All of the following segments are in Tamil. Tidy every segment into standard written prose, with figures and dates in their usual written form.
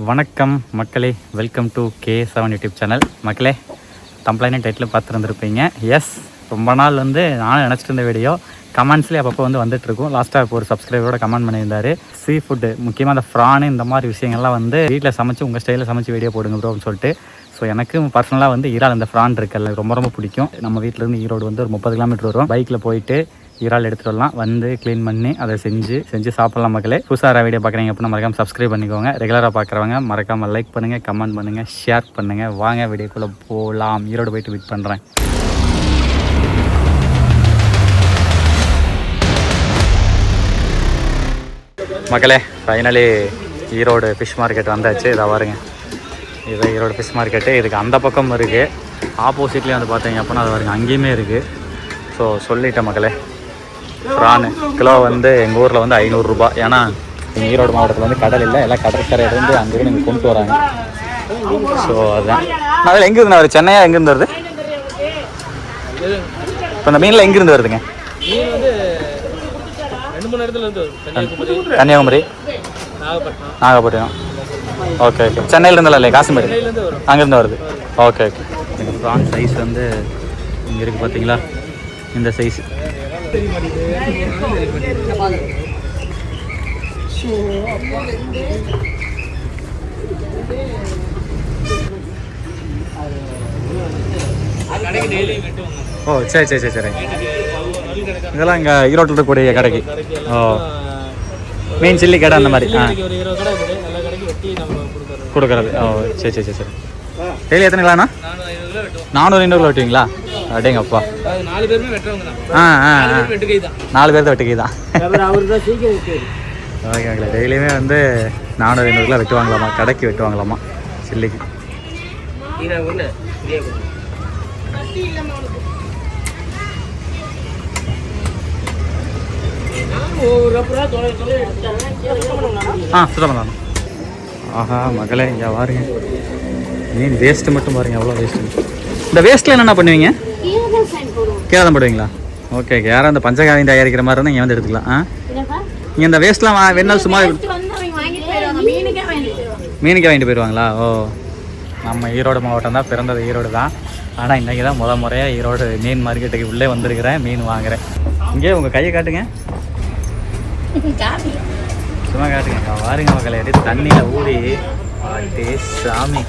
வணக்கம் மக்களே, welcome to K7 YouTube channel. மக்களே, தம்ப்ளைன் டைட்டில் பார்த்துருந்துருப்பீங்க. எஸ், ரொம்ப நாள் நானும் நினச்சிட்டு இருந்த வீடியோ கமெண்ட்ஸ்லேயே அப்பப்போ வந்துட்டுருக்கும். லாஸ்ட்டாக இப்போ ஒரு சப்ஸ்கிரைபரோட கமெண்ட் பண்ணியிருந்தார். சீ ஃபுட்டு, முக்கியமாக அந்த ஃப்ரானு இந்த மாதிரி விஷயங்கள்லாம் வீட்டில் சமைச்சு உங்கள் ஸ்டைலில் சமைச்சு வீடியோ போடுங்க ப்ரோன்னு சொல்லிட்டு. ஸோ எனக்கு பர்சனலாக இறால் அந்த ஃப்ரான் இருக்குல்ல ரொம்ப ரொம்ப பிடிக்கும். நம்ம வீட்டிலேருந்து ஈரோடு ஒரு 30 கிலோமீட்டர் வரும். பைக்கில் போயிட்டு இறால் எடுத்துகிட்டு வரலாம், க்ளீன் பண்ணி அதை செஞ்சு சாப்பிட்லாம். மக்களே, புதுசாக வீடியோ பார்க்குறீங்க அப்படின்னா மறக்காமல் சப்ஸ்கிரைப் பண்ணிக்கோங்க. ரெகுலராக பார்க்குறவங்க மறக்காமல் லைக் பண்ணுங்கள், கமெண்ட் பண்ணுங்கள், ஷேர் பண்ணுங்கள். வாங்க வீடியோக்குள்ளே போகலாம். ஈரோடு போயிட்டு வெயிட் பண்ணுறேன். மக்களே, ஃபைனலி ஈரோடு ஃபிஷ் மார்க்கெட் வந்தாச்சு. இதை பாருங்க, இது ஈரோடு ஃபிஷ் மார்க்கெட்டு. இதுக்கு அந்த பக்கம் இருக்குது, ஆப்போசிட்லேயே பார்த்தீங்க அப்படின்னா அது பாருங்க, அங்கேயுமே இருக்குது. ஸோ சொல்லிட்டேன் மக்களே, ப்ரானு கிலோ எங்கள் ஊரில் 500 ரூபா. ஏன்னா எங்கள் ஈரோடு மாவட்டத்தில் கடல் இல்லை, எல்லாம் கடற்கரையிலேருந்து அங்கேருந்து இங்கே கொண்டு வராங்க. ஸோ அதுதான். அதில் எங்கேருந்து வருது? சென்னையா எங்கேருந்து வருது? இப்போ இந்த மீனில் எங்கேருந்து வருதுங்க? கன்னியாகுமரி, நாகப்பட்டினம். Okay okay. சென்னையிலேருந்துலாம் இல்லையா? காஷ்மீர் அங்கேருந்து வருது. Okay okay. எங்கள் ப்ரான் சைஸ் இங்கே இருக்குது பார்த்தீங்களா, இந்த சைஸ். ஓ சரி சரி சரி சரி. இதெல்லாம் இங்கே ஈரோட்டில் இருக்கக்கூடிய கடைக்கு. ஓ, மீன் சில்லி கடை அந்த மாதிரி கொடுக்குறது. ஓ சரி சரி சரி சரி. டெய்லி எத்தனை கிலோண்ணா? 400-500 கிலோ வெட்டுவீங்களா? அடேங்கப்பா. 4 பேர் தான் வெட்டுக்கை தான். Okay okay. டெய்லியுமே 400-500 கிலோ வெட்டுவாங்களாமா, கடைக்கு வெட்டுவாங்களாமா சில்லிக்கு. சுத்தம் பண்ணலாம். ஆஹா மகளே, இங்கே பாருங்க, மீன் வேஸ்ட்டு மட்டும் பாருங்கள், எவ்வளோ வேஸ்ட்டு. இந்த வேஸ்ட்டில் என்னென்ன பண்ணுவீங்க? கீழே தான் போடுவீங்களா? Okay okay. யாரும் அந்த பஞ்சகாவியம் தயாரிக்கிற மாதிரி இருந்தால் இங்கே எடுத்துக்கலாம். நீங்கள் இந்த வேஸ்ட்லாம் வேணாலும் சும்மா மீனுக்கே வாங்கிட்டு போயிடுவாங்களா? ஓ, நம்ம ஈரோடு மாவட்டம் தான், பிறந்தது ஈரோடு தான். ஆனால் இன்றைக்கி தான் முறையாக ஈரோடு மீன் மார்க்கெட்டுக்கு உள்ளே வந்திருக்கிறேன், மீன் வாங்குகிறேன். இங்கே உங்கள் கையை காட்டுங்க, சும்மா காட்டுங்க. வாருங்க மக்களை, அப்படியே தண்ணியில் ஊறி அப்படியே சாமி.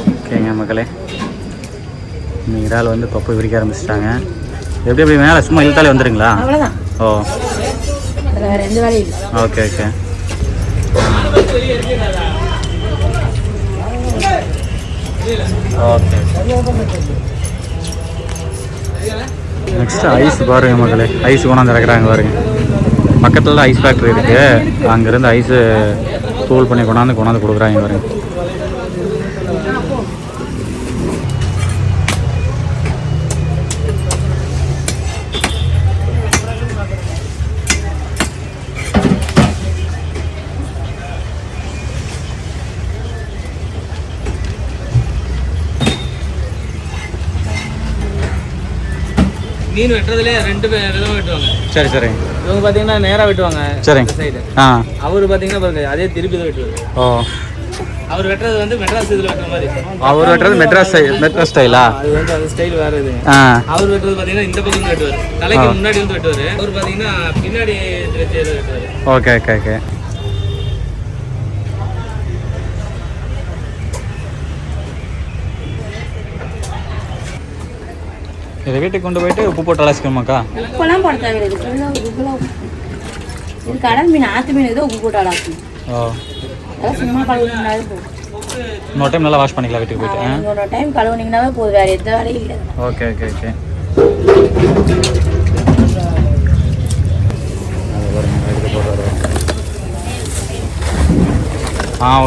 ஓகேங்க மக்களே, இறால் தொப்பு விரிக்க ஆரம்பிச்சிட்டாங்க. எப்படி எப்படி மேலே சும்மா இழுத்தாலே வந்துடுங்களா? ஓ okay okay. Okay. Next ice பாருங்க மக்களே, ஐஸ் கொண்டாந்து இறக்குறாங்க பாருங்க. பக்கத்தில் தான் ஐஸ் ஃபேக்ட்ரி இருக்குது, அங்கேருந்து ஐஸு தூள் பண்ணி கொண்டாந்து கொடுக்குறாங்க பாருங்க. மீன் வெட்டுறதுல 2 விதமாக வெட்டுவாங்க. சரி சரி. இவங்க பார்த்தீங்கன்னா நேராக வெட்டுவாங்க. சரி சைடு. அவர் பார்த்தீங்கன்னா பாருங்க, அதே திருப்பி தான் வெட்டுவார். ஓ, அவர் வெட்டுறது மெட்ராஸ் இதில் வெட்டுற மாதிரி. அவர் வெட்டுறது மெட்ராஸ் ஸ்டைலா? அது அந்த ஸ்டைல் வேறு இது. அவர் வெட்டுறது பார்த்தீங்கன்னா இந்த பக்கம் வெட்டுவார், தலைக்கு முன்னாடி வெட்டுவார். அவர் பார்த்தீங்கன்னா பின்னாடி வெட்டுவார். Okay okay okay. இதை வீட்டுக்கு கொண்டு போயிட்டு உப்பு போட்டு அலசிக்கணுமாக்கா? உப்புலாம் போட தேவையில்லை, இது கடல் மீன், ஆற்று மீன் ஏதோ உப்பு போட்டு அலசணும். ஓ, அதெல்லாம் சும்மா கழுவுனீங்கன்னாவே போதும். இன்னொரு டைம் நல்லா வாஷ் பண்ணிக்கலாம் வீட்டுக்கு போயிட்டு. இன்னொரு டைம் கழுவுனீங்கன்னாவே போதும், வேறு எந்த வேலையும் இல்லை. Okay okay okay. அது பாருங்க, எடுத்து போடுறாரு.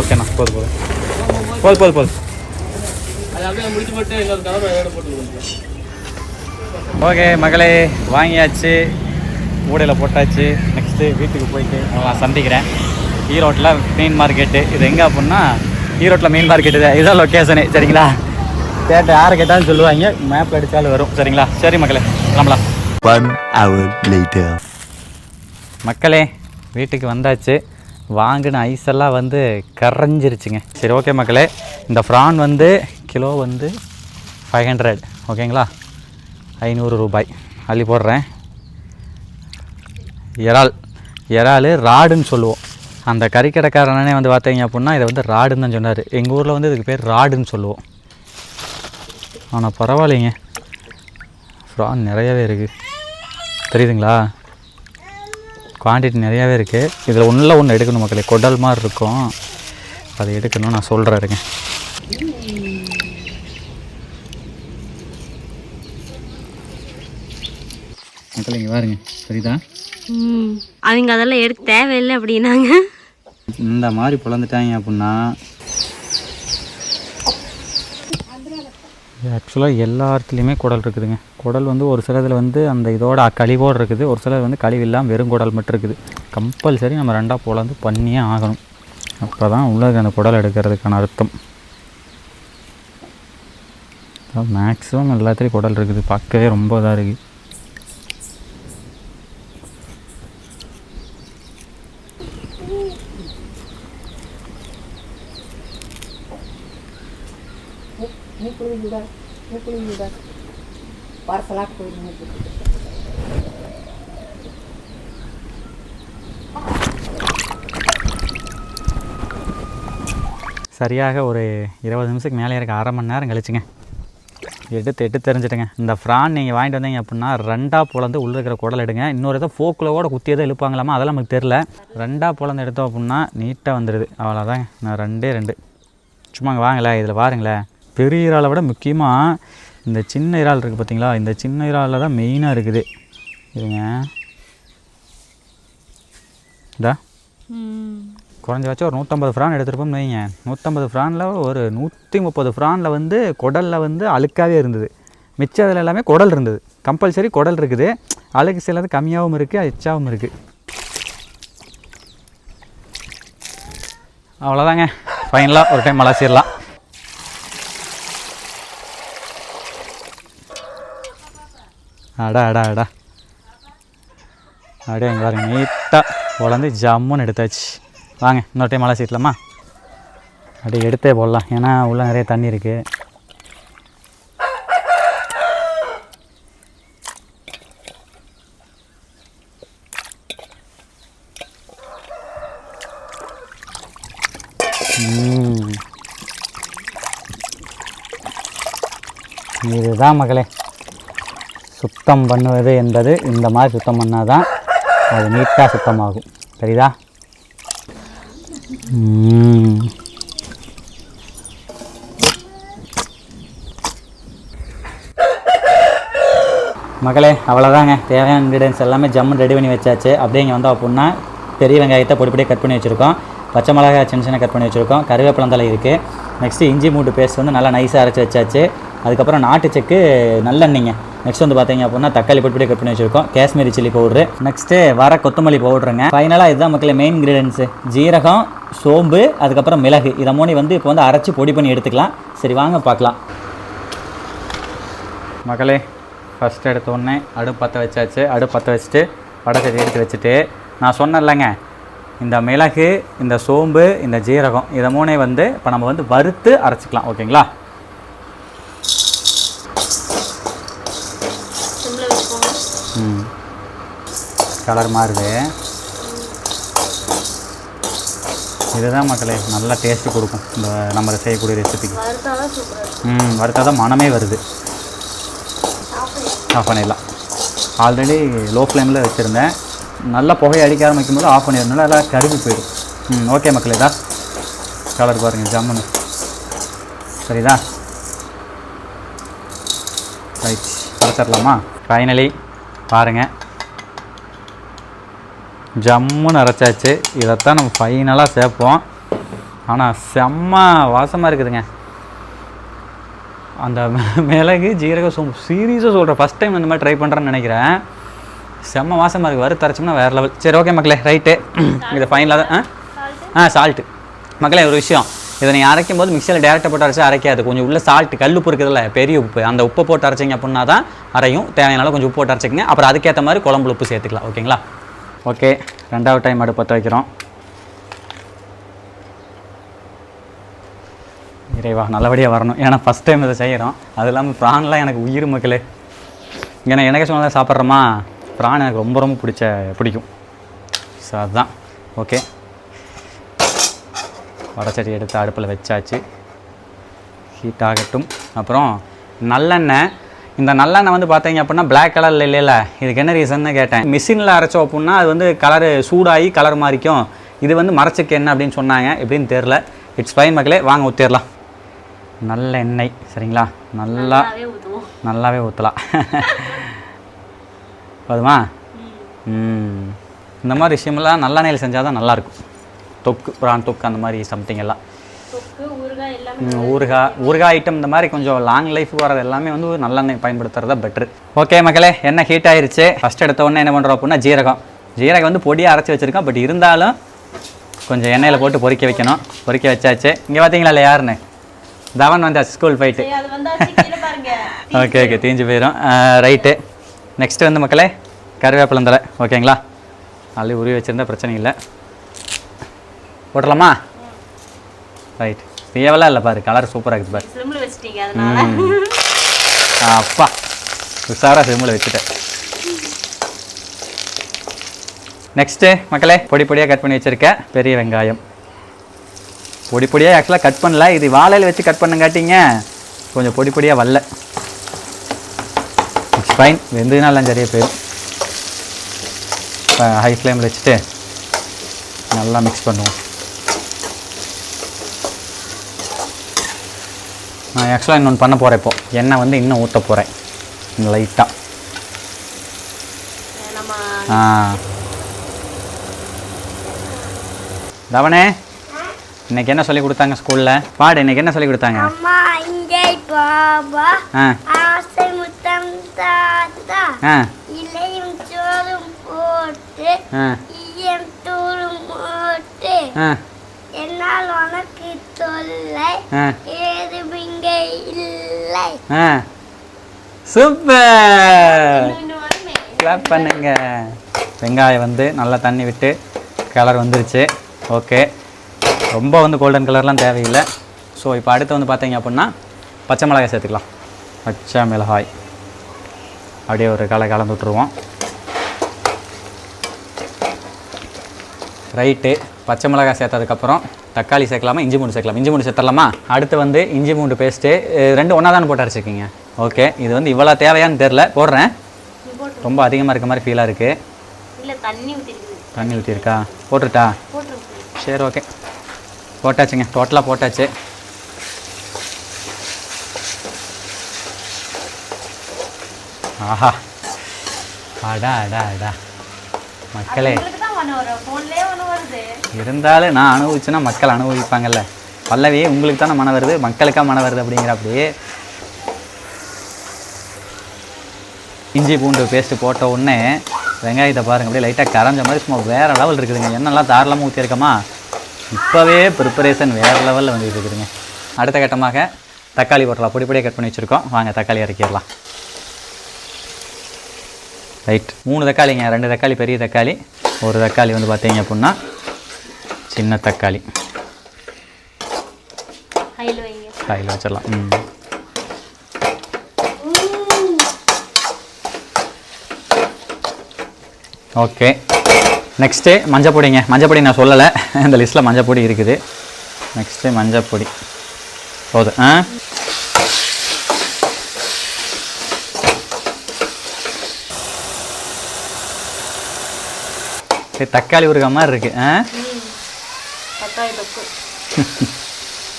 ஓகேண்ணா, போதும். அது அப்படியே முடிச்சு போட்டு இன்னொரு கவர் போட்டு. ஓகே மகளே, வாங்கியாச்சு, ஊடையில் போட்டாச்சு. நெக்ஸ்ட்டு வீட்டுக்கு போயிட்டு நான் சந்திக்கிறேன். ஈரோட்டில் மீன் மார்க்கெட்டு. இது எங்கே அப்படின்னா ஈரோட்டில் மீன் மார்க்கெட்டு தான், இதுதான் லொக்கேஷனு. சரிங்களா? கேட்ட யாரை கேட்டாலும் சொல்லுவாங்க, மேப்பில் அடித்தாலும் வரும். சரிங்களா? சரி மக்களே, கிளம்பலாம். 1 hour later. மக்களே வீட்டுக்கு வந்தாச்சு. வாங்கின ஐஸெல்லாம் வந்து கரைஞ்சிருச்சுங்க. சரி ஓகே மக்களே, இந்த ப்ரான் வந்து கிலோ வந்து 500 ஓகேங்களா, 500 ரூபாய் அள்ளி போடுறேன். இறால் ராடுன்னு சொல்லுவோம். அந்த கறிக்கடைக்காரனே வந்து பார்த்தீங்க அப்படின்னா இதை வந்து ராடுன்னு தான் சொன்னார். எங்கள் ஊரில் வந்து இதுக்கு பேர் ராடுன்னு சொல்லுவோம். ஆனால் பரவாயில்லைங்க, ப்ரான் நிறையவே இருக்குது தெரியுதுங்களா, குவான்டிட்டி நிறையாவே இருக்குது. இதில் ஒன்று எடுக்கணும் மக்களே, குடல் மாதிரி இருக்கும், அதை எடுக்கணும். நான் சொல்கிறேருங்க. மக்களே இங்கே பாருங்க, சரிதா? அவங்க அதெல்லாம் எடுக்க தேவையில்லை அப்படின்னாங்க. இந்த மாதிரி பிளந்துட்டாங்க அப்படின்னா ஆக்சுவலாக எல்லா இடத்துலையுமே குடல் இருக்குதுங்க. குடல் வந்து ஒரு சிலதில் வந்து அந்த இதோட கழிவோடு இருக்குது, ஒரு சிலர் வந்து கழிவு இல்லாமல் வெறும் குடல் மட்டும் இருக்குது. கம்பல்சரி நம்ம 2 பிளந்து பண்ணியே ஆகணும். அப்போ தான் உள்ள அந்த குடல் எடுக்கிறதுக்கான அர்த்தம். மேக்ஸிமம் எல்லாத்துலேயும் குடல் இருக்குது, பார்க்கவே ரொம்ப இதாக இருக்குது. சரியாக ஒரு 20 நிமிஷத்துக்கு மேலே இருக்க, அரை மணி நேரம் கழிச்சுங்க எடுத்து தெரிஞ்சுட்டுங்க. இந்த ப்ரான் நீங்கள் வாங்கிட்டு வந்தீங்க அப்படின்னா 2 பிளந்து உள்ளே இருக்கிற குடல் எடுங்க. இன்னொரு ஏதோ ஃபோக்கில் குத்தி எதோ இழுப்பாங்களாமா, அதெல்லாம் நமக்கு தெரில. 2 பிளந்து எடுத்தோம் அப்படின்னா நீட்டாக வந்துடுது. அவ்வளோதாங்க, நான் 2 சும்மாங்க வாங்களேன். இதில் பாருங்களேன், பெரிய இறாலை விட முக்கியமாக இந்த சின்ன இறால் இருக்குது பார்த்தீங்களா, இந்த சின்ன இறாலில் தான் மெயினாக இருக்குது. இதுங்க இதா குறைஞ்சபட்சம் ஒரு 150 ப்ரான் எடுத்துருப்போம்னு வைங்க. 150 ப்ரானில் ஒரு 130 ப்ரானில் வந்து குடலில் வந்து அழுக்காகவே இருந்தது. மிச்சம் அதில் எல்லாமே குடல் இருந்தது. கம்பல்சரி குடல் இருக்குது. அழுக்கு சிலது கம்மியாகவும் இருக்குது, எச்சாகவும் இருக்குது. அவ்வளோதாங்க, ஃபைனலாக ஒரு டைம் மலாசிடலாம். அடா அப்படியே எங்கே பாருங்க, நீட்டாக உடந்து ஜம்முன்னு எடுத்தாச்சு. வாங்க இன்னொரு டைம் மழை சீட்டலாமா, அப்படியே எடுத்தே போடலாம், ஏன்னா உள்ளே நிறைய தண்ணி இருக்குது. இதுதான் மக்களே சுத்தம் பண்ணுவது என்பது. இந்த மாதிரி சுத்தம் பண்ணால் தான் அது நீட்டாக சுத்தமாகும், சரிதா? மக்களே அவ்வளோதாங்க, தேவையான இன்க்ரீடியன்ஸ் எல்லாமே ஜம்முன்னு ரெடி பண்ணி வச்சாச்சு. அப்படியே இங்கே வந்தோம் அப்படின்னா பெரிய வெங்காயத்தை பொடிப்படியே கட் பண்ணி வச்சுருக்கோம், பச்சை மிளகாய் சின்ன கட் பண்ணி வச்சுருக்கோம், கருவேப்பிலந்தலை இருக்குது. நெக்ஸ்ட்டு இஞ்சி பூண்டு பேஸ்ட் வந்து நல்லா நைஸாக அரைச்சி வச்சாச்சு. அதுக்கப்புறம் நாட்டு செக்கு நல்லெண்ணெய்ங்க. நெக்ஸ்ட் வந்து பார்த்தீங்க அப்படின்னா தக்காளி பொடிப்படியே கட் பண்ணி வச்சுருக்கோம், காஷ்மீரி சில்லி பவுட்ரு, நெக்ஸ்ட்டு வர கொத்தமல்லி பவுட்ருங்க. ஃபைனலாக இதுதான் மக்களே மெயின் இன்க்ரீடியன்ஸு. ஜீரகம், சோம்பு, அதுக்கப்புறம் மிளகு, இதை மூணு வந்து இப்போ வந்து அரைச்சி பொடி பண்ணி எடுத்துக்கலாம். சரி வாங்க பார்க்கலாம். மக்களே ஃபஸ்ட்டு எடுத்தோடனே அடுப்பு பற்ற வச்சாச்சு. அடுப்பு பற்ற வச்சுட்டு வடை எடுத்து வச்சுட்டு நான் சொன்னேன்லங்க, இந்த மிளகு, இந்த சோம்பு, இந்த ஜீரகம், இதை மூணே வந்து இப்போ நம்ம வந்து வறுத்து அரைச்சிக்கலாம். ஓகேங்களா? கலர் மாறுது. இதுதான் மக்களே நல்லா டேஸ்ட்டு கொடுக்கும் இந்த நம்ம செய்யக்கூடிய ரெசிபிக்கு. வறுத்தால் தான் மனமே வருது. ஆஃப் பண்ணிடலாம். ஆல்ரெடி லோ ஃப்ளேமில் வச்சுருந்தேன், நல்லா புகையை அடிக்க ஆரம்பிக்கும் போது ஆஃப் பண்ணிடுறதுனால நல்லா கருவி போயிடும். ஓகே மக்களே, தான் கலர் பாருங்கள் ஜம்முன்னு, சரிதா? ரைட், அரைச்சிடலாமா? ஃபைனலி பாருங்கள் ஜம்முன்னு அரைச்சாச்சு. இதைத்தான் நம்ம ஃபைனலாக சேர்ப்போம். ஆனால் செம்ம வாசமாக இருக்குதுங்க அந்த மிளகு, ஜீரகம், சோம்பு. சீரியஸாக சொல்கிறேன், ஃபஸ்ட் டைம் இந்த மாதிரி ட்ரை பண்ணுறேன்னு நினைக்கிறேன். செம்ம வாசமாக இருக்குது, வறுத்து அரைச்சோம்னா வேறு லெவல். சரி ஓகே மக்களே, ரைட்டு. இதை ஃபைனலாக தான் சால்ட்டு. மக்களே ஒரு விஷயம், இதை நீங்கள் அரைக்கும் போது மிக்சியில் டேரெக்டாக போட்டு அரைச்சா அரைக்காது. கொஞ்சம் உள்ள சால்ட்டு, கல் உப்பு இருக்குதுல்ல, பெரிய உப்பு, அந்த உப்பை போட்டு அரைச்சிங்க அப்படின்னா தான் அரையும். தேவையான கொஞ்சம் உப்பு போட்டு அரைச்சிக்கங்க. அப்புறம் அதுக்கேற்ற மாதிரி குழம்புல உப்பு சேர்த்துக்கலாம். ஓகேங்களா? ஓகே, ரெண்டாவது டைம் அடுப்பு பற்ற வைக்கிறோம். இறைவா நல்லபடியாக வரணும், ஏன்னா ஃபஸ்ட் டைம் இதை செய்கிறோம். அது இல்லாமல் ப்ரான்லாம் எனக்கு உயிர் மக்களே. ஏன்னா எனக்கு சொன்னதான் சாப்பிட்றோமா, ப்ரான் எனக்கு ரொம்ப ரொம்ப பிடிக்கும். ஸோ அதுதான். ஓகே, வடச்சட்டி எடுத்து அடுப்பில் வச்சாச்சு, ஹீட் ஆகட்டும். அப்புறம் நல்லெண்ணெய். இந்த நல்லெண்ணெய் வந்து பார்த்தீங்க அப்படின்னா பிளாக் கலரில் இல்லைல்ல, இதுக்கு என்ன ரீசன்னு கேட்டேன். மிஷினில் அரைச்சோம் அப்படின்னா அது வந்து கலரு சூடாகி கலர் மாறிக்கும். இது வந்து மரச்சுக்கு என்ன அப்படின்னு சொன்னாங்க, எப்படின்னு தெரில. இட்ஸ் ஃபைன் மக்களே, வாங்க ஊற்றிடலாம். நல்ல எண்ணெய் சரிங்களா, நல்லாவே ஊற்றலாம். போதுமா? இந்த மாதிரி விஷயமெல்லாம் நல்லெண்ணெயில் செஞ்சால் தான் நல்லாயிருக்கும். தொக்கு, ப்ரான் தொக்கு, அந்த மாதிரி சம்திங் எல்லாம், ஊறுகாய் ஐட்டம் இந்த மாதிரி கொஞ்சம் லாங் லைஃப் வரது எல்லாமே வந்து நல்லெண்ணெய் பயன்படுத்துறதா பெட்ரு. ஓகே மக்களே, எண்ணெய் ஹீட் ஆயிடுச்சு. ஃபஸ்ட் எடுத்த உடனே என்ன பண்ணுறோம் அப்படின்னா ஜீரகம் வந்து பொடியாக அரைச்சி வச்சுருக்கோம். பட் இருந்தாலும் கொஞ்சம் எண்ணெயில் போட்டு பொரிக்க வைக்கணும். பொரிக்க வச்சாச்சு. இங்கே பார்த்தீங்களா இல்லை யாருன்னு, தவன் வந்தாச்சு ஸ்கூல் போயிட்டு. ஓகே ஓகே, தீஞ்சு போயிடும். ரைட்டு. நெக்ஸ்ட்டு வந்து மக்களே கருவேப்பிலந்தலை. ஓகேங்களா, ஆல்ரெடி உருவி வச்சுருந்தா பிரச்சனை இல்லை, போட்டலாமா? ரைட். தேவைலாம் இல்லை பாரு, கலர் சூப்பராக இருக்குது பாரு. அப்பா உஷாராக சிம்மில் வச்சுட்டேன். நெக்ஸ்ட்டு மக்களே பொடி பொடியாக கட் பண்ணி வச்சுருக்கேன் பெரிய வெங்காயம். பொடி பொடியாக ஆக்சுவலாக கட் பண்ணல, இது வாழையில் வச்சு கட் பண்ணுங்காட்டிங்க கொஞ்சம் பொடி பொடியாக வரல. இட்ஸ் ஃபைன், வெந்ததுனாலாம் சரியாக போயிடும். இப்போ ஹை ஃப்ளேமில் வச்சுட்டு நல்லா மிக்ஸ் பண்ணுவோம். நான் ஆக்சுவலாக இன்னொன்று பண்ண போகிறேன். இப்போது எண்ணெய் வந்து இன்னும் ஊற்ற போகிறேன் லைட்டாக. தவனே, இன்னைக்கு என்ன சொல்லி கொடுத்தாங்க ஸ்கூலில்? பாடு, இன்னைக்கு என்ன சொல்லி கொடுத்தாங்க? என்னால் உனக்கு தொல்லை ஏதுமிங்க இல்லை. சூப்பர், கிளாப் பண்ணுங்க. வெங்காயம் வந்து நல்லா தண்ணி விட்டு கலர் வந்துருச்சு. ஓகே, ரொம்ப வந்து கோல்டன் கலர்லாம் தேவையில்லை. ஸோ இப்போ அடுத்து வந்து பார்த்தீங்க அப்படின்னா பச்சை மிளகாய் சேர்த்துக்கலாம். பச்சை மிளகாய் அப்படியே ஒரு கலந்து விட்டுருவோம். ரைட்டு. பச்சை மிளகாய் சேர்த்ததுக்கப்புறம் தக்காளி சேர்க்கலாமா, இஞ்சி பூண்டு சேர்க்கலாமா? இஞ்சி பூண்டு சேர்த்துடலாமா? அடுத்து வந்து இஞ்சி பூண்டு பேஸ்ட்டு ரெண்டு ஒன்றா தானே போட்டு அரைச்சிக்கிங்க. ஓகே, இது வந்து இவ்வளோ தேவையான்னு தெரில, போடுறேன். ரொம்ப அதிகமாக இருக்க மாதிரி ஃபீலாக இருக்குது. தண்ணி ஊற்றிருக்கா? போட்டுட்டா? சரி ஓகே, போட்டாச்சுங்க, டோட்டலாக போட்டாச்சு. ஆஹா, அடா அடா அடா மக்களே, இருந்தாலும் நான் அனுபவிச்சுன்னா மக்கள் அனுபவிப்பாங்கல்ல. பல்லவி உங்களுக்கு தானே மன வருது, மக்களுக்காக மன வருது அப்படிங்கிறப்படியே. இஞ்சி பூண்டு பேஸ்ட்டு போட்ட உடனே வெங்காயத்தை பாருங்கள், அப்படியே லைட்டாக கரைஞ்ச மாதிரி சும்மா வேறு லெவல் இருக்குதுங்க. எண்ணெல்லாம் தாராளமாக ஊற்றிருக்கோமா, இப்போவே ப்ரிப்பரேஷன் வேறு லெவலில் வந்துட்டு இருக்குதுங்க. அடுத்த கட்டமாக தக்காளி போட்டலாம். பொடி பொடியாக கட் பண்ணி வச்சுருக்கோம். வாங்க தக்காளி இறக்கிடலாம். ரைட், 3 தக்காளிங்க. 2 தக்காளி பெரிய தக்காளி, 1 தக்காளி வந்து பார்த்தீங்க அப்படின்னா சின்ன தக்காளி. கையில் வச்சிடலாம். ஓகே, நெக்ஸ்ட்டு மஞ்சள் பொடிங்க. மஞ்சள் பொடி நான் சொல்லலை, இந்த லிஸ்ட்டில் மஞ்சள் பொடி இருக்குது. நெக்ஸ்ட்டு மஞ்சள் பொடி போதும். தக்காளி ஊறுகாய் மாதிரி இருக்கு.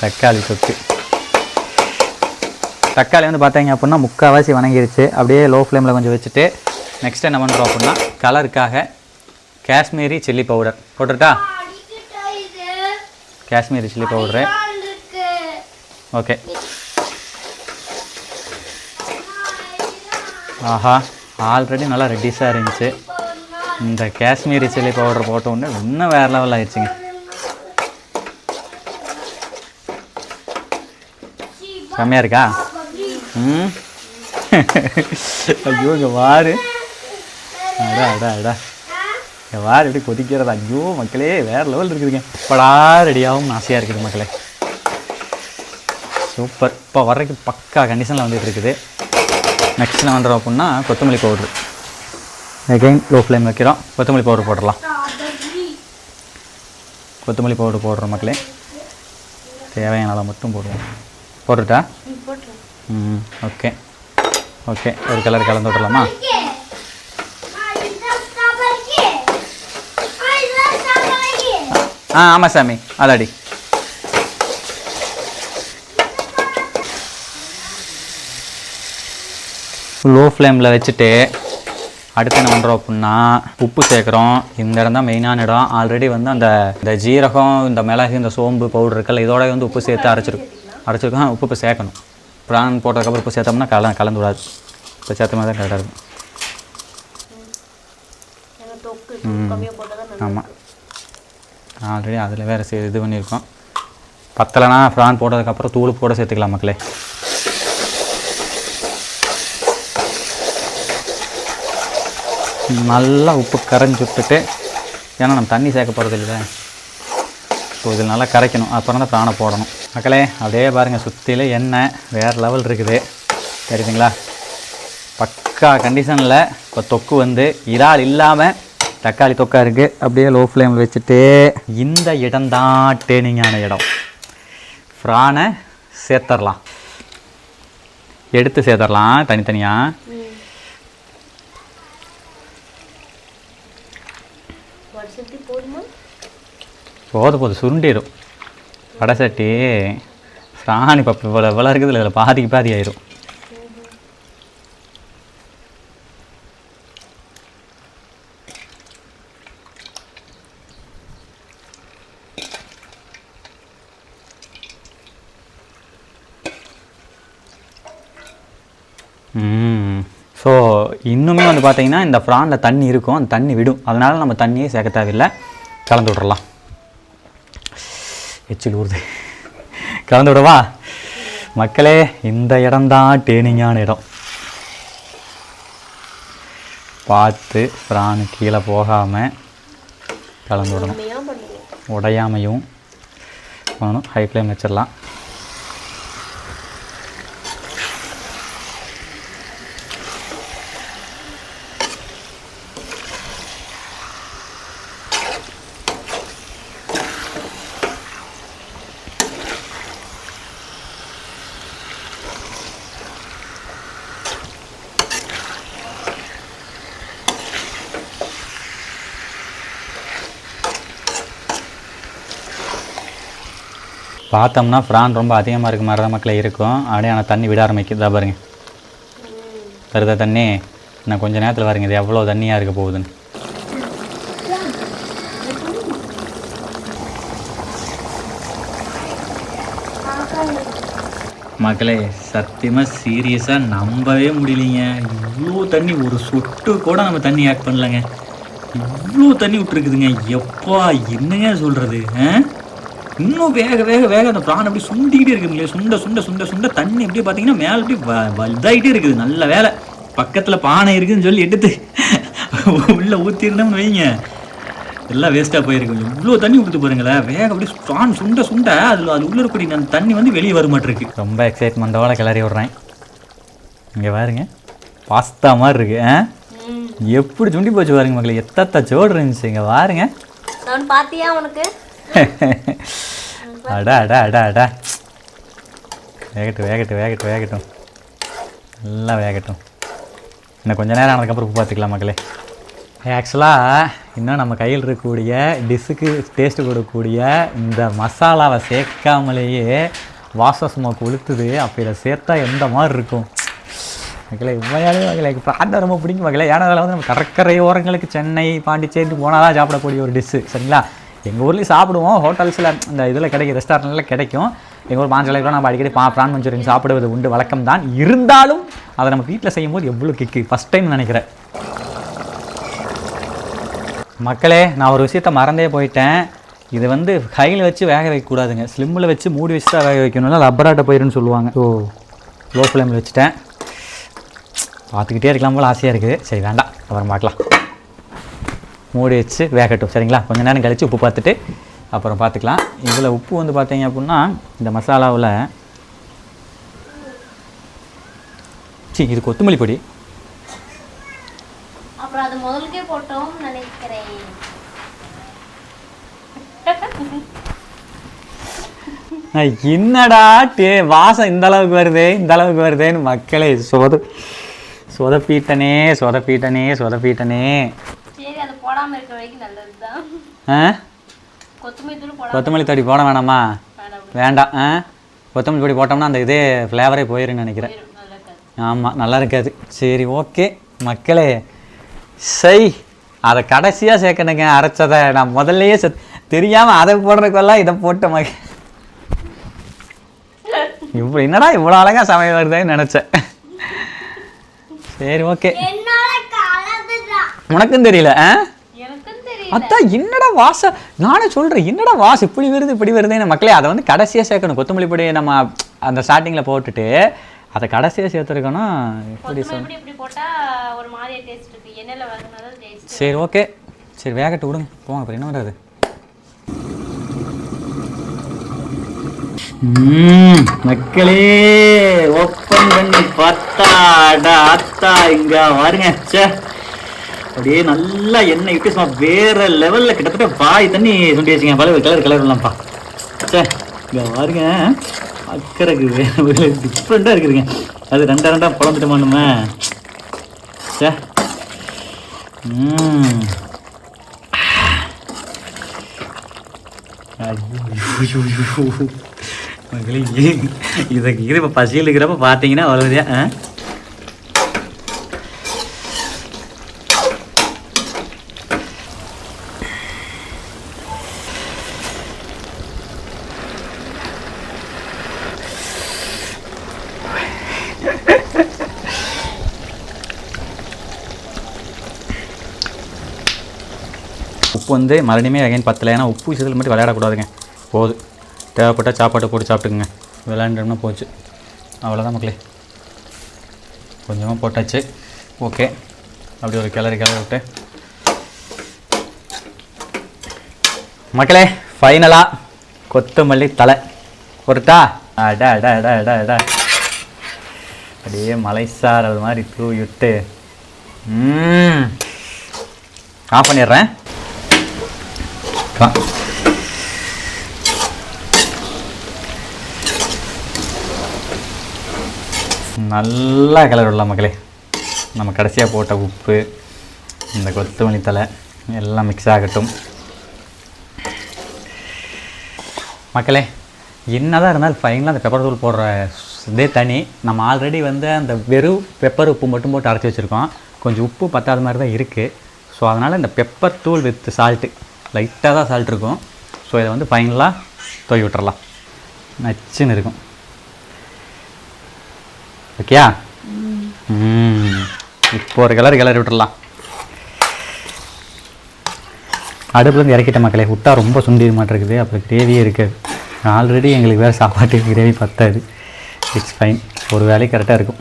தக்காளி தொக்கு. தக்காளி வந்து பார்த்தீங்க அப்படின்னா முக்கால்வாசி வணங்கிருச்சு. அப்படியே லோ ஃப்ளேமில் கொஞ்சம் வச்சுட்டு நெக்ஸ்ட் என்ன பண்ணுறோம் அப்படின்னா கலருக்காக காஷ்மீரி சில்லி பவுடர் போட்டுட்டா. Kashmiri chilli powder. ஓகே, ஆஹா, ஆல்ரெடி நல்லா ரெட்டிஸாக இருந்துச்சு. இந்த காஷ்மீரி சில்லி பவுடர் போட்ட உடனே இன்னும் வேறு லெவலில் ஆயிடுச்சுங்க. செம்மையாக இருக்கா? ஐயோ இங்கே வாரு. அடா அடா அடா, வேறு எப்படி கொதிக்கிறது, ஐயோ மக்களே வேறு லெவல் இருக்குதுங்க. இப்படா ரெடியாகவும் ஆசையாக இருக்குது மக்களே. சூப்பர். இப்போ வர்றதுக்கு பக்கா கண்டிஷனில் வந்துட்டு இருக்குது. நெக்ஸ்ட் என்ன பண்ணுறோம் அப்படின்னா கொத்தமல்லி பவுட்ரு. அகைன் லோ ஃப்ளேம் வைக்கிறோம். கொத்தமல்லி பவுட்ரு போட்டுடலாம். கொத்தமல்லி பவுட்ரு போடுறோம் மக்களே. தேவையான அளவு மட்டும் போடுவோம். போட்டுட்டா? Okay okay. ஒரு கலர் கலந்து விட்டுலாமா? ஆமாம் சாமி அதாடி. லோ ஃப்ளேமில் வச்சுட்டு அடுத்து என்ன பண்ணுறோம் அப்படின்னா உப்பு சேர்க்குறோம். இந்த இடம் தான் மெயினான இடம். ஆல்ரெடி வந்து இந்த ஜீரகம், இந்த மிளகு, இந்த சோம்பு பவுடர் இருக்கல, இதோட வந்து உப்பு சேர்த்து அரைச்சிருக்கோம். உப்பு சேர்க்கணும். ப்ரான் போட்டதுக்கப்புறம் உப்பு சேர்த்தோம்னா கலந்து விடாது. இப்போ சேர்த்த மாதிரி தான் கரெக்டாக இருக்கும். ஆமாம், ஆல்ரெடி அதில் வேறு இது பண்ணியிருக்கோம். பத்தலைனா ப்ரான் போட்டதுக்கப்புறம் தூள் போட சேர்த்துக்கலாம் மக்களே. நல்லா உப்பு கரைஞ்சி விட்டுட்டு, ஏன்னா நம்ம தண்ணி சேர்க்க போகிறது இல்லை, ஸோ இதில் நல்லா கரைக்கணும். அப்புறம் தான் ப்ரானை போடணும் மக்களே. அப்படியே பாருங்கள், சுற்றில எண்ணெய் வேறு லெவல் இருக்குது தெரியுதுங்களா? பக்கா கண்டிஷனில் இப்போ தொக்கு வந்து இறால் இல்லாமல் தக்காளி தொக்கா இருக்குது. அப்படியே லோ ஃப்ளேமில் வச்சுட்டு இந்த இடம்தான் டேர்னிங்கான இடம். ப்ரானை சேர்த்துடலாம், எடுத்து சேர்த்துடலாம் தனித்தனியாக. போதும் சுருண்டிடும் வடை சட்டி. ப்ரான் இப்போ இவ்வளோ இருக்குது, இதில் பாதிக்கு பாதி ஆயிரும். ஸோ இன்னுமே வந்து பார்த்திங்கன்னா இந்த ப்ரானில் தண்ணி இருக்கும், அந்த தண்ணி விடும். அதனால் நம்ம தண்ணியே சேர்க்க தேவையில்லை. கலந்து விட்றலாம். எச்சில் ஊறுது. கலந்து விடவா மக்களே? இந்த இடம்தான் டேர்னிங்கான இடம். பார்த்து ப்ரான் கீழே போகாமல் கலந்து விடணும், உடையாமையும் வேணும். ஹை ஃப்ளேம் வச்சிடலாம். பார்த்தோம்னா ப்ரான் ரொம்ப அதிகமாக இருக்க மாதிரி தான் மக்களே இருக்கும். அப்படியே ஆனால் தண்ணி விட ஆரம்பிக்குதா பாருங்க, தருத தண்ணி. நான் கொஞ்சம் நேரத்தில் பாருங்க இது எவ்வளோ தண்ணியாக இருக்க போகுதுன்னு. மக்களே சத்தியமாக சீரியஸாக நம்பவே முடியலைங்க. இவ்வளோ தண்ணி, ஒரு சொட்டு கூட நம்ம தண்ணி ஆட் பண்ணலங்க. இவ்வளோ தண்ணி விட்டுருக்குதுங்க. எப்பா என்னங்க சொல்கிறது? இன்னும் வேக வேக வேக அந்த ப்ரான் அப்படி சுண்டிக்கிட்டே இருக்குதுங்களே. சுண்ட சுண்ட சுண்ட சுண்ட தண்ணி அப்படியே பார்த்தீங்கன்னா மேலே அப்படி இதாகிட்டே இருக்குது. நல்ல வேலை பக்கத்தில் பானை இருக்குதுன்னு சொல்லி எடுத்து உள்ளே ஊற்றிருந்தோம்னு வைங்க, எல்லாம் வேஸ்ட்டாக போயிருக்கு. இவ்வளோ தண்ணி ஊற்று பாருங்களேன். வேக அப்படியே ப்ரான் சுண்ட சுண்ட அது உள்ளே இருக்கக்கூடிய அந்த தண்ணி வந்து வெளியே வர மாட்டிருக்கு. ரொம்ப எக்ஸைட்மெண்ட்டோட கிளறி விட்றேன். இங்கே பாருங்க, பாஸ்தா மாதிரி இருக்கு. எப்படி சுண்டி போச்சு பாருங்க மக்களே. எத்தச்சோடு இருந்துச்சு. இங்கே பாருங்க. பார்த்தியா உனக்கு? அடா அடா அடா அடா. வேகட்டும் வேகட்டும் வேகட்டும் வேகட்டும், நல்லா வேகட்டும். இன்னும் கொஞ்சம் நேரம் ஆனதுக்கப்புறம் உப்பு பார்த்துக்கலாம் மக்களே. ஆக்சுவலாக இன்னும் நம்ம கையில் இருக்கக்கூடிய டிஷ்ஷுக்கு டேஸ்ட்டு கொடுக்கக்கூடிய இந்த மசாலாவை சேர்க்காமலேயே வாசமாக கொளுத்துது. அப்போ இதை சேர்த்தா எந்த மாதிரி இருக்கும் மக்களே? உண்மையாலே மக்களே ப்ரான் ரொம்ப பிடிக்கும் மக்களே. ஏன்னா அதில் வந்து நம்ம கடற்கரை ஓரங்களுக்கு சென்னை பாண்டிச்சேரி போனால் தான் சாப்பிடக்கூடிய ஒரு டிஷ்ஷு சரிங்களா? எங்கள் ஊர்லேயும் சாப்பிடுவோம், ஹோட்டல்ஸில் இந்த இதில் கிடைக்கும், ரெஸ்டாரண்ட்டில் கிடைக்கும். எங்கள் ஊர் பாஞ்சலைக்கு நம்ம அடிக்கடி ப்ரான் மஞ்சூரியன் சாப்பிடுவது உண்டு, வழக்கம் தான். இருந்தாலும் அதை நம்ம வீட்டில் செய்யும்போது எவ்வளோ கிக்கு, ஃபஸ்ட் டைம் நினைக்கிறேன் மக்களே. நான் ஒரு விஷயத்த மறந்தே போயிட்டேன். இது வந்து கையில் வச்சு வேக வைக்கக்கூடாதுங்க, ஸ்லிம்மில் வச்சு மூடி வச்சு தான் வேக வைக்கணும்னா ரப்பராட்ட போயிருன்னு சொல்லுவாங்க. ஸோ லோ ஃப்ளேமில் வச்சுட்டேன். பார்த்துக்கிட்டே இருக்கலாம் போல் ஆசையாக இருக்குது. சரி வேண்டாம், அப்புறம் பார்க்கலாம். மூடி வச்சு வேகட்டும். சரிங்களா? கொஞ்சம் நேரம் கழித்து உப்பு பார்த்துட்டு அப்புறம் பார்த்துக்கலாம். இதில் உப்பு வந்து பார்த்தீங்க அப்படின்னா இந்த மசாலாவில் இது கொத்தமல்லி பொடி. அப்புறம் அது முதலுக்கே போட்டோம் நினைக்கிறேன். என்னடா வாசம் இந்த அளவுக்கு வருதேன்னு மக்களே சொதப்பீட்டனே. சரி, அது போடாம இருக்க வரைக்கும் நல்லதுதான். கொத்தமல்லி தடி போட வேணாமா? வேண்டாம். கொத்தமல்லி பொடி போட்டோம்னா அந்த இதே ஃப்ளேவரே போயிருன்னு நினைக்கிறேன். ஆமாம், நல்லா இருக்காது. சரி, ஓகே மக்களே. அதை கடைசியாக சேர்க்கணுங்க. அரைச்சதை நான் முதல்லையே தெரியாமல் அதை போடுறதுக்கெல்லாம் இதை போட்ட இப்போ என்னடா இவ்வளோ அழகாக சமையல் வருதுன்னு நினச்சேன். சரி, ஓகே. உனக்கும் தெரியல? அதான் என்னடா வாசம். நானே சொல்கிறேன், என்னடா வாசம் இப்படி வருதுன்னு. மக்களே, அதை வந்து கடைசியாக சேர்க்கணும். கொத்தமல்லி பொடி நம்ம அந்த ஸ்டார்டிங்கில் போட்டுட்டு அதை கடைசியாக சேர்த்துருக்கணும். எப்படி சரி, ஓகே. சரி, வேகட்டு விடுங்க, போங்க. அப்புறம் என்ன பண்ணுறது? மக்களே, ஓப்பன் பண்ணி பார்த்தா அத்தா இங்க பாருங்க. அப்படியே நல்லா எண்ணெய் விட்டு சும்மா வேற லெவலில் கிட்டத்தட்ட வாய் தண்ணி சுண்டி வச்சுங்க. பல கலர் இல்லைப்பா. இங்க பாருங்க, அக்கறைக்கு டிஃப்ரெண்டாக இருக்குதுங்க. அது ரெண்டாக புலந்துட்டோமானுமே. இதுக்கு இது இப்போ பசியில் இருக்கிறப்ப பார்த்தீங்கன்னா அவ்வளோதான். உப்பு வந்து மறுபடியுமே அகைன் பத்தலை. ஏன்னா உப்பு விஷயத்தில் மட்டும் விளையாடக்கூடாதுங்க. போதும், தேவைப்பட்டால் சாப்பாட்டை போட்டு சாப்பிட்டுக்குங்க. விளையாண்டோம்னா போச்சு, அவ்வளோதான் மக்களே. கொஞ்சமாக போட்டாச்சு. ஓகே, அப்படி ஒரு கிளறி விட்டு மக்களே, ஃபைனலாக கொத்தமல்லி தலை பொறுத்தா அடா அப்படியே மலைசார் அது மாதிரி தூவி விட்டு ஆஃப் பண்ணிடுறேன். நல்லா கிளறி விடலாம் மக்களே. நம்ம கடைசியாக போட்ட உப்பு, இந்த கொத்தமல்லி தலை எல்லாம் மிக்ஸ் ஆகட்டும். மக்களே, என்னதான் இருந்தாலும் ஃபைனலாக அந்த பெப்பர் தூள் போடுற இதே தனி. நம்ம ஆல்ரெடி வந்து அந்த வெறும் பெப்பர் உப்பு மட்டும் போட்டு அரைச்சி வச்சுருக்கோம். கொஞ்சம் உப்பு பத்தாத மாதிரி தான் இருக்குது. ஸோ அதனால் இந்த பெப்பர் தூள் வித் சால்ட்டு, லைட்டாக தான் சால்ட் இருக்கும். ஸோ இதை வந்து ஃபைனலாக தூவி விட்டுறலாம். நச்சுன்னு இருக்கும். ஓகேயா? இப்போ ஒரு கிளறி விட்டுடலாம். அடுப்புலேருந்து இறக்கிட்ட மக்களே. விட்டா ரொம்ப சுண்டி மாட்டிருக்குது, அப்புறம் கிரேவியே இருக்காது. ஆல்ரெடி எங்களுக்கு வேறு சாப்பாட்டுக்கு கிரேவி பத்தாது. இட்ஸ் ஃபைன், ஒரு வேலைக்கு கரெக்டாக இருக்கும்.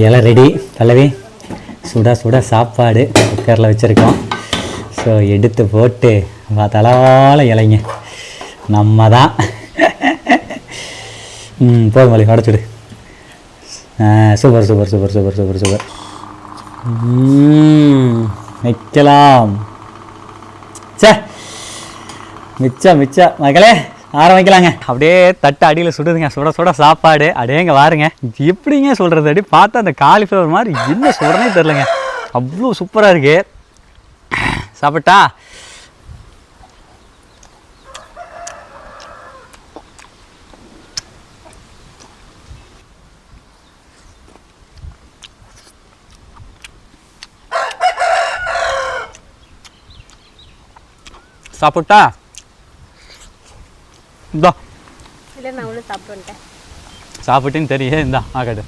எல்லாம் ரெடி தலைவி. சுட சாப்பாடு குக்கரில் வச்சுருக்கோம். ஸோ எடுத்து போட்டு தலவாழ இலைங்க நம்ம தான். போதும் மல்லி, உடச்சுடு. சூப்பர். வைக்கலாம். மிச்சா மகளே, ஆரம்பிக்கலாங்க. அப்படியே தட்டு அடியில் சுடுதுங்க. சுட சாப்பாடு. அடேங்க வாருங்க, எப்படிங்க சொல்கிறது? அப்படி பார்த்தா அந்த காலிஃப்ளவர் மாதிரி என்ன சுடனே தெரிலங்க. அவ்வளோ சூப்பராக இருக்கு. சாப்பிட்டா சாப்பிட்டா இந்தா இல்லை, நான் அவ்வளோ சாப்பிட்டுட்டேன். சாப்பிட்டுன்னு தெரிய இந்தா ஆகாது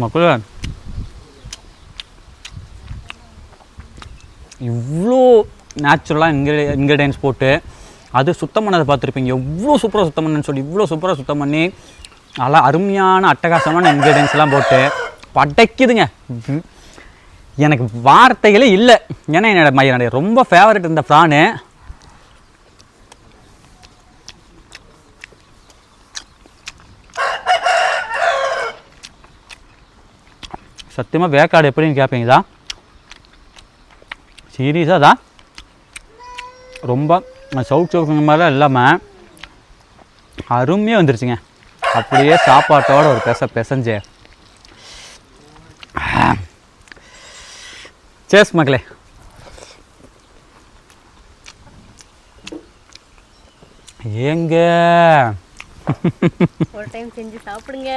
மக்களே. இவ்வளோ நேச்சுரலாக இன்க்ரீடியன்ஸ் போட்டு அது சுத்தம் பண்ணதை பார்த்துருப்பீங்க. எவ்வளோ சூப்பராக சுத்தம் பண்ணுன்னு சொல்லி இவ்வளோ சூப்பராக சுத்தம் பண்ணி நல்லா அருமையான அட்டகாசமான இன்க்ரீடியன்ஸ்லாம் போட்டு படைக்குதுங்க. எனக்கு வார்த்தைகளே இல்லை. ஏன்னா என்னுடைய ரொம்ப ஃபேவரட் இந்த ப்ரானு. சத்தியமாக வேக்காடு எப்படின்னு கேட்பீங்களா? சீரியஸாக தான் ரொம்ப சவுக்கு மாதிரிலாம் இல்லாமல் அருமையாக வந்துருச்சுங்க. அப்படியே சாப்பாட்டோட ஒரு பிசைஞ்சு சேஸ் மக்களே. ஏங்க ஒரு டைம் செஞ்சு சாப்பிடுங்க.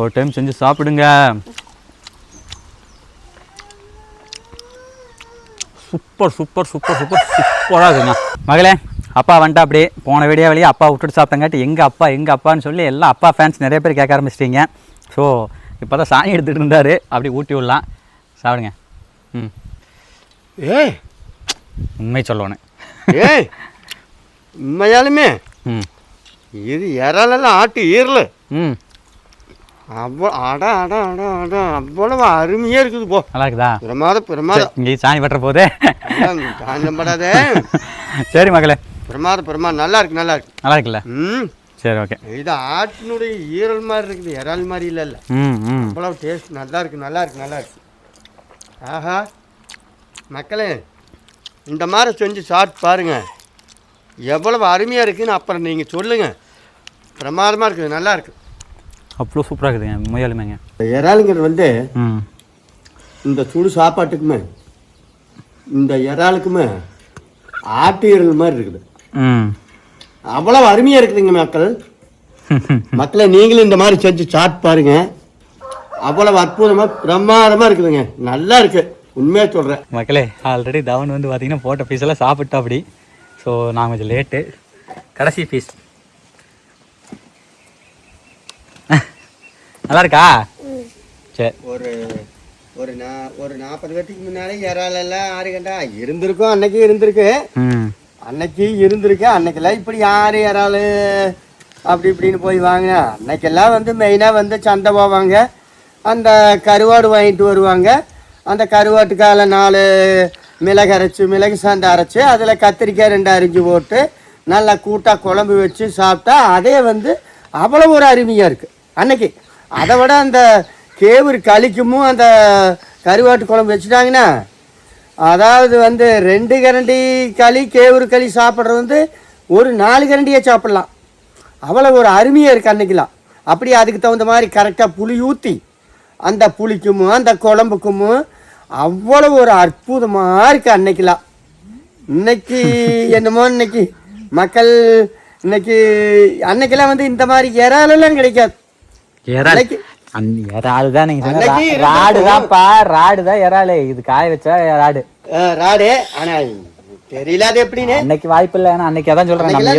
ஒரு டைம் செஞ்சு சாப்பிடுங்க. சூப்பராக இருக்குங்க மகளே. அப்பா வந்துட்டா அப்படி போன வீடியோ வழியே அப்பா விட்டுட்டு சாப்பிட்டங்காட்டி எங்கள் அப்பான்னு சொல்லி எல்லாம் அப்பா ஃபேன்ஸ் நிறைய பேர் கேட்க ஆரம்பிச்சிட்டிங்க. ஸோ இப்போ தான் சாணி எடுத்துகிட்டு இருந்தார், அப்படி ஊட்டி விடலாம். சாப்பிடுங்க. உண்மை சொல்லணும். உண்மையாலுமே இது இறாலெல்லாம் ஆட்டு ஈரல். அவ்வளவு அருமையாக இருக்குது. போ நல்லா இருக்குதா? பிரமாதம். இங்கே சாணி வெட்டுற போதே சாயந்தரம் படாதே. சரி மகளே. பிரமாதம். நல்லா இருக்குல்ல? சரி ஓகே. இது ஆட்டினுடைய ஈரல் மாதிரி இருக்குது, இறால் மாதிரி இல்லை. அவ்வளவு டேஸ்ட் நல்லா இருக்கு. ஆஹா மக்களே, இந்த மாதிரி செஞ்சு சாப்பிட்டு பாருங்க, எவ்வளவு அருமையாக இருக்குதுன்னு அப்புறம் நீங்கள் சொல்லுங்கள். பிரமாதமாக இருக்குது, நல்லா இருக்குது. அவ்வளோ சூப்பராக இருக்குதுங்க முயலுமேங்க. இறாலுங்கிறது வந்து இந்த சுடு சாப்பாட்டுக்குமே இந்த இறாலுக்குமே ஆட்டு ஈரல் மாதிரி இருக்குது. அவ்வளவு அருமையாக இருக்குதுங்க மக்களே. நீங்களும் இந்த மாதிரி செஞ்சு சாப்பிட்டு பாருங்க, அவ்வளவு அற்புதமாக பிரமாதமாக இருக்குதுங்க. நல்லா இருக்கு, உண்மையாக சொல்கிறேன் மக்களே. ஆல்ரெடி தவன் வந்து பார்த்தீங்கன்னா போட்ட பீஸெல்லாம் சாப்பிட்டா அப்படி. ஸோ நான் கொஞ்சம் லேட்டு. கடைசி பீஸ் நல்லா இருக்கா? சரி. ஒரு 40 பேருக்கு முன்னாலே இறாலெல்லாம் 6 கண்டா இருந்திருக்கும். அன்னைக்கு இருந்திருக்கு. அன்னைக்கெல்லாம் இப்படி 6 இறால் அப்படி இப்படின்னு போய் வாங்கினா, அன்னைக்கெல்லாம் வந்து மெயினாக வந்து சந்தை போவாங்க, அந்த கருவாடு வாங்கிட்டு வருவாங்க. அந்த கருவாட்டுக்கால 4 மிளகு சாந்து அரைச்சி அதில் கத்திரிக்காய் 2 அரிஞ்சு போட்டு நல்லா கூட்டாக குழம்பு வச்சு சாப்பிட்டா அதே வந்து அவ்வளோ ஒரு அருமையாக இருக்குது அன்னைக்கு. அதை விட அந்த கேவுரு களிக்கும் அந்த கருவாட்டு குழம்பு வச்சுட்டாங்கன்னா, அதாவது வந்து 2 கரண்டி களி கேவுரு களி சாப்பிட்றது வந்து ஒரு 4 கரண்டியே சாப்பிட்லாம். அவ்வளோ ஒரு அருமையாக இருக்குது அன்னைக்கெலாம். அப்படி அதுக்கு தகுந்த மாதிரி கரெக்டாக புளி ஊற்றி அந்த புளிக்கும் அந்த குழம்புக்கும் அவ்வளோ ஒரு அற்புதமாக இருக்குது அன்னைக்கெலாம். இன்னைக்கு என்னமோ இன்னைக்கு மக்கள் அன்னைக்கெல்லாம் வந்து இந்த மாதிரி இறாலெல்லாம் கிடைக்காது. இறால் தான் நீங்கள் ராடு தான் இறாலு. இது காய வச்சா ராடு. ஆனால் தெரியல அது எப்படின்னு. அன்னைக்கு வாய்ப்பு இல்லை. ஏன்னா அன்னைக்கு அதான் சொல்கிறேன், நம்ம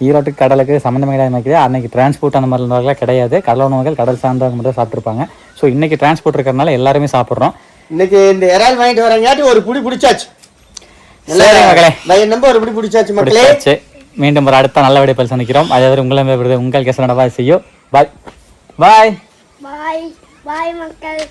ஈரோட்டுக்கு கடலுக்கு சம்மந்தமே கிடையாது. அன்னைக்கு டிரான்ஸ்போர்ட் அந்த மாதிரி இருந்தவர்களாம் கிடையாது. கடல் உணவுகள் கடல் சார்ந்தவங்க மட்டும் சாப்பிட்ருப்பாங்க. ஸோ இன்னைக்கு டிரான்ஸ்போர்ட் இருக்கிறதுனால எல்லாருமே சாப்பிட்றோம். இன்னைக்கு இந்த இறால் வாங்கிட்டு வரங்காட்டி ஒரு புடி பிடிச்சாச்சு. நம்ம ஒரு புடி பிடிச்சாச்சு மக்களே. மீண்டும் ஒரு அடுத்த நல்ல விடை பரிசு நிற்கிறோம். அதாவது உங்கள் கேச நடவாய் செய்யும். பாய் மக்கள்.